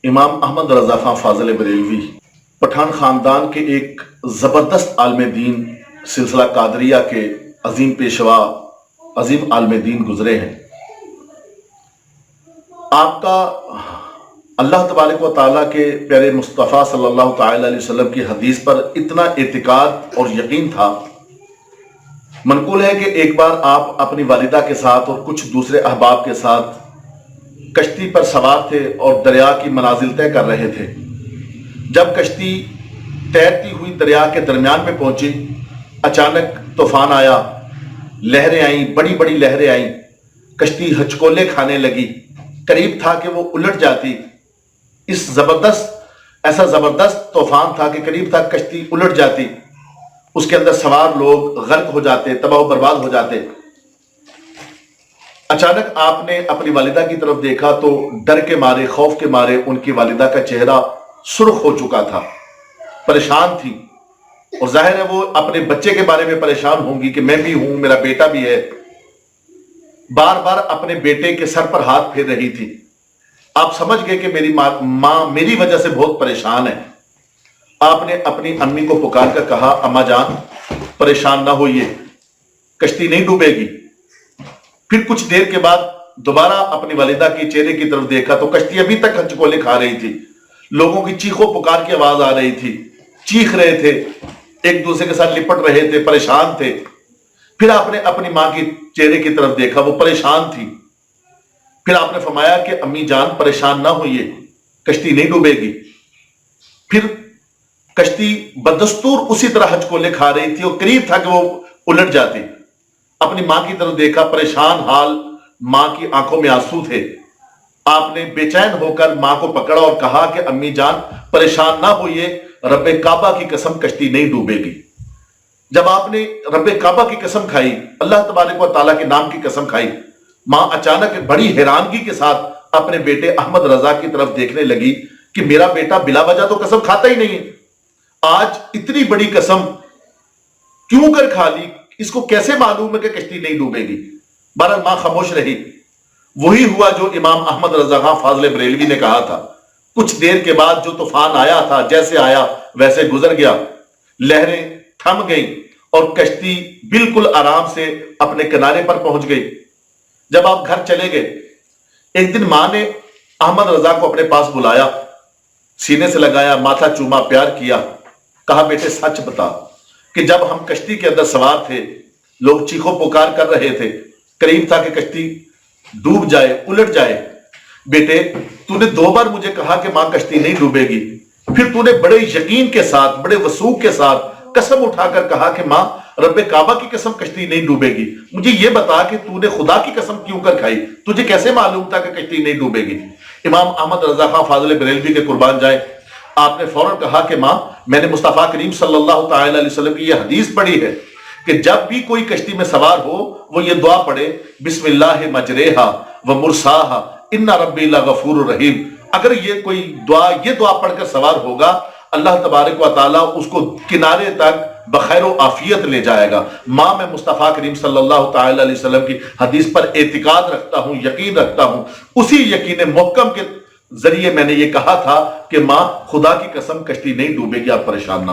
امام احمد رضا خان فاضل بریلوی پٹھان خاندان کے ایک زبردست عالم دین سلسلہ قادریہ کے عظیم پیشوا عظیم عالم دین گزرے ہیں۔ آپ کا اللہ تبارک و تعالیٰ کے پیارے مصطفیٰ صلی اللہ تعالیٰ علیہ وسلم کی حدیث پر اتنا اعتقاد اور یقین تھا۔ منقول ہے کہ ایک بار آپ اپنی والدہ کے ساتھ اور کچھ دوسرے احباب کے ساتھ کشتی پر سوار تھے اور دریا کی منازل طے کر رہے تھے۔ جب کشتی تیرتی ہوئی دریا کے درمیان میں پہنچی، اچانک طوفان آیا، لہریں آئیں، بڑی بڑی لہریں آئیں، کشتی ہچکولے کھانے لگی، قریب تھا کہ وہ الٹ جاتی۔ ایسا زبردست طوفان تھا کہ قریب تھا کشتی الٹ جاتی، اس کے اندر سوار لوگ غرق ہو جاتے، تباہ و برباد ہو جاتے۔ اچانک آپ نے اپنی والدہ کی طرف دیکھا تو ڈر کے مارے، خوف کے مارے ان کی والدہ کا چہرہ سرخ ہو چکا تھا، پریشان تھی، اور ظاہر ہے وہ اپنے بچے کے بارے میں پریشان ہوں گی کہ میں بھی ہوں، میرا بیٹا بھی ہے۔ بار بار اپنے بیٹے کے سر پر ہاتھ پھیر رہی تھی۔ آپ سمجھ گئے کہ میری ماں میری وجہ سے بہت پریشان ہے۔ آپ نے اپنی امی کو پکار کر کہا، اماں جان پریشان نہ ہوئیے، کشتی نہیں ڈوبے گی۔ پھر کچھ دیر کے بعد دوبارہ اپنی والدہ کے چہرے کی طرف دیکھا تو کشتی ابھی تک ہچکولے کھا رہی تھی، لوگوں کی چیخوں پکار کی آواز آ رہی تھی، چیخ رہے تھے، ایک دوسرے کے ساتھ لپٹ رہے تھے، پریشان تھے۔ پھر آپ نے اپنی ماں کے چہرے کی طرف دیکھا، وہ پریشان تھی۔ پھر آپ نے فرمایا کہ امی جان پریشان نہ ہوئیے، کشتی نہیں ڈوبے گی۔ پھر کشتی بدستور اسی طرح ہچکولے کھا رہی تھی اور قریب تھا کہ وہ الٹ جاتی۔ اپنی ماں کی طرف دیکھا، پریشان حال، ماں کی آنکھوں میں آنسو تھے۔ آپ نے بے چین ہو کر ماں کو پکڑا اور کہا کہ امی جان پریشان نہ ہوئیے، رب کعبہ کی قسم کشتی نہیں ڈوبے گی۔ جب آپ نے رب کعبہ کی قسم کھائی، اللہ تبارک و تعالیٰ کے نام کی قسم کھائی، ماں اچانک بڑی حیرانگی کے ساتھ اپنے بیٹے احمد رضا کی طرف دیکھنے لگی کہ میرا بیٹا بلا وجہ تو قسم کھاتا ہی نہیں ہے، آج اتنی بڑی قسم کیوں کر کھا لی، اس کو کیسے معلوم ہے کہ کشتی نہیں ڈوبے گی؟ بہرحال ماں خاموش رہی۔ وہی ہوا جو امام احمد رضا خان فاضل بریلوی نے کہا تھا۔ کچھ دیر کے بعد جو طوفان آیا تھا، جیسے آیا ویسے گزر گیا، لہریں تھم گئیں اور کشتی بالکل آرام سے اپنے کنارے پر پہنچ گئی۔ جب آپ گھر چلے گئے، ایک دن ماں نے احمد رضا کو اپنے پاس بلایا، سینے سے لگایا، ماتھا چوما، پیار کیا، کہا بیٹے سچ بتا کہ جب ہم کشتی کے اندر سوار تھے، لوگ چیخو پکار کر رہے تھے، قریب تھا کہ کشتی ڈوب جائے، الٹ جائے، بیٹے تو نے 2 بار مجھے کہا کہ ماں کشتی نہیں ڈوبے گی، پھر تو نے بڑے یقین کے ساتھ، بڑے وثوق کے ساتھ قسم اٹھا کر کہا کہ ماں رب کعبہ کی قسم کشتی نہیں ڈوبے گی۔ مجھے یہ بتا کہ تو نے خدا کی قسم کیوں کر کھائی، تجھے کیسے معلوم تھا کہ کشتی نہیں ڈوبے گی؟ امام احمد رضا خان فاضل بریلوی کے قربان جائیں، آپ نے فوراً کہا کہ ماں میں نے مصطفیٰ کریم صلی اللہ تعالی علیہ وسلم کی یہ حدیث پڑھی ہے کہ جب بھی کوئی کشتی میں سوار ہو وہ یہ دعا پڑھے، بسم اللہ مجریہا و مرساہا ان ربی لغفور رحیم۔ اگر یہ کوئی دعا پڑھ کر سوار ہوگا، اللہ تبارک و تعالیٰ اس کو کنارے تک بخیر و عافیت لے جائے گا۔ ماں میں مصطفیٰ کریم صلی اللہ تعالی علیہ وسلم کی حدیث پر اعتقاد رکھتا ہوں، یقین رکھتا ہوں، اسی یقین محکم کے ذریعے میں نے یہ کہا تھا کہ ماں خدا کی قسم کشتی نہیں ڈوبے گی، آپ پریشان نہ